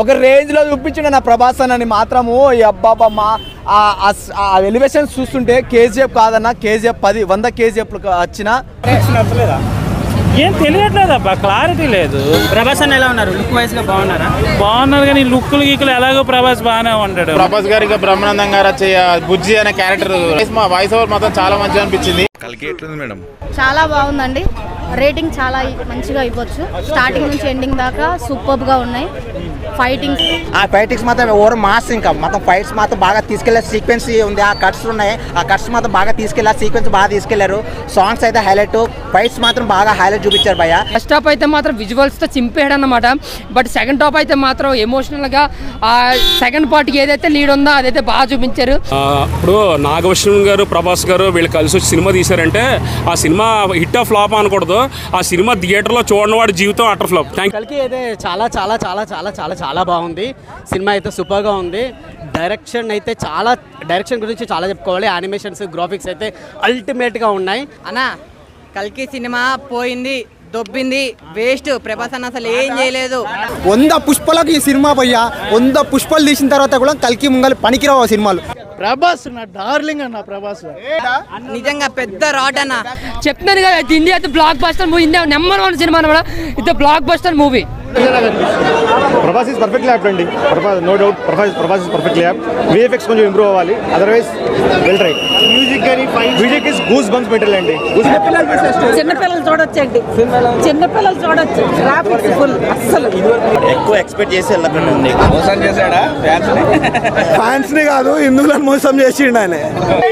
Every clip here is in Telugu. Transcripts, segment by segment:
ఒక రేంజ్ లో చూపించిండు నా ప్రభాస్ అని మాత్రము. అబ్బాబా మా ఎలివేషన్ చూస్తుంటే కేజీఎఫ్ కాదన్న, కేజీఎఫ్ 100 కేజీఎఫ్ వచ్చిన ఏం తెలియట్లేదు అబ్బా, క్లారిటీ లేదు. ప్రభాస్ అన్న ఎలా ఉన్నారు? లుక్ వైజ్ గా బాగున్నారు కానీ లుక్కులు గీకులు ఎలాగో ప్రభాస్ బాగానే ఉంటాడు. ప్రభాస్ గారు ఇంకా బ్రహ్మానందం గారు బుజ్జి అనే క్యారెక్టర్ వాయిస్ ఓవర్ మాత్రం చాలా మంచిగా అనిపించింది. మేడం చాలా బాగుందండి. రేటింగ్ చాలా మంచిగా ఇవ్వచ్చు. స్టార్టింగ్ నుంచి ఎండింగ్ దాకా సూపర్ గా ఉన్నాయి. ఫైటింగ్స్ మాత్రం ఓవర్ మాస్, ఇంకా మొత్తం ఫైట్స్ మాత్రం బాగా తీసుకెళ్లే సీక్వెన్స్ ఉంది. ఆ కట్స్ ఉన్నాయి, ఆ కట్స్ మాత్రం బాగా తీసుకెళ్లారు, సీక్వెన్స్ బాగా తీసుకెళ్లారు. సాంగ్స్ అయితే హైలైట్, ఫైట్స్ మాత్రం బాగా హైలైట్ చూపించారు భయ్య. ఫస్ట్ హాఫ్ అయితే మాత్రం విజువల్స్ తో చింపేయడం అన్నమాట. బట్ సెకండ్ హాఫ్ అయితే మాత్రం ఎమోషనల్ గా ఆ సెకండ్ పార్ట్ కి ఏదైతే లీడ్ ఉందో అదైతే బాగా చూపించారు. ఇప్పుడు నాగభూషణ్ గారు ప్రభాస్ గారు వీళ్ళు కలిసి వచ్చి సినిమా తీశారంటే ఆ సినిమా హిట్ ఆఫ్ ఫ్లాప్ అనకూడదు. ఆ సినిమా థియేటర్ లో చూడని వాడి జీవితం అటర్ ఫ్లాప్. కల్కి అయితే చాలా చాలా చాలా చాలా చాలా చాలా బాగుంది. సినిమా అయితే సూపర్ గా ఉంది. డైరెక్షన్ గురించి చాలా చెప్పుకోవాలి. యానిమేషన్స్, గ్రాఫిక్స్ అయితే అల్టిమేట్ గా ఉన్నాయి. అన్నా కల్కి సినిమా పోయింది, దొబ్బింది, వేస్ట్. ప్రభాస్ అన్న అసలు ఏం చేయలేదు. 100 పుష్పలకు ఈ సినిమా పోయ్యా. 100 పుష్పాలు తీసిన తర్వాత కూడా కల్కి ముంగలు పనికిరావు సినిమాలు. ప్రభాస్ నా డార్లింగ్ అన్న, ప్రభాస్ నిజంగా పెద్ద రాడ్ అన్న. చెప్తున్నాను కదా, ఇండియా అయితే blockbuster movie, India number 1 సినిమా అనమాట. ఇది blockbuster movie. Prabhas is perfectly apt అండి. No doubt Prabhas is perfectly apt. VFX కొంచెం ఇంప్రూవ్ అవ్వాలి, otherwise well try. Music is goose bumps material అండి. చిన్నపిల్లలు చూడొచ్చండి, చిన్నపిల్లలు చూడొచ్చు. గ్రాఫిక్స్ ఫుల్ అస్సలు ఎక్కువ ఎక్స్పెక్ట్ చేసి వెళ్ళకండి. మోసం చేశాడా ఫ్యాన్స్ ని కాదు, హిందువులను మోసం చేసిండు ఆయన.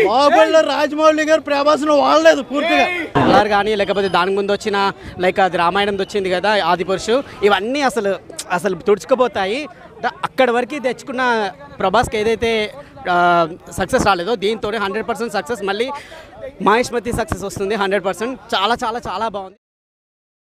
బాహుబలిలో రాజమౌళి గారు ప్రభాస్ ను వాడలేదు పూర్తిగా. అల్లర్ కానీ లేకపోతే దానికి ముందు వచ్చిన లైక్ అది రామాయణం వచ్చింది కదా, ఆదిపురుషు, ఇవన్నీ అసలు తుడుచుకుపోతాయి. అక్కడి వరకు తెచ్చుకున్న ప్రభాస్కి ఏదైతే సక్సెస్ రాలేదో దీంతో 100% సక్సెస్, మళ్ళీ మహేష్ మతి సక్సెస్ వస్తుంది 100%. చాలా చాలా చాలా బాగుంది.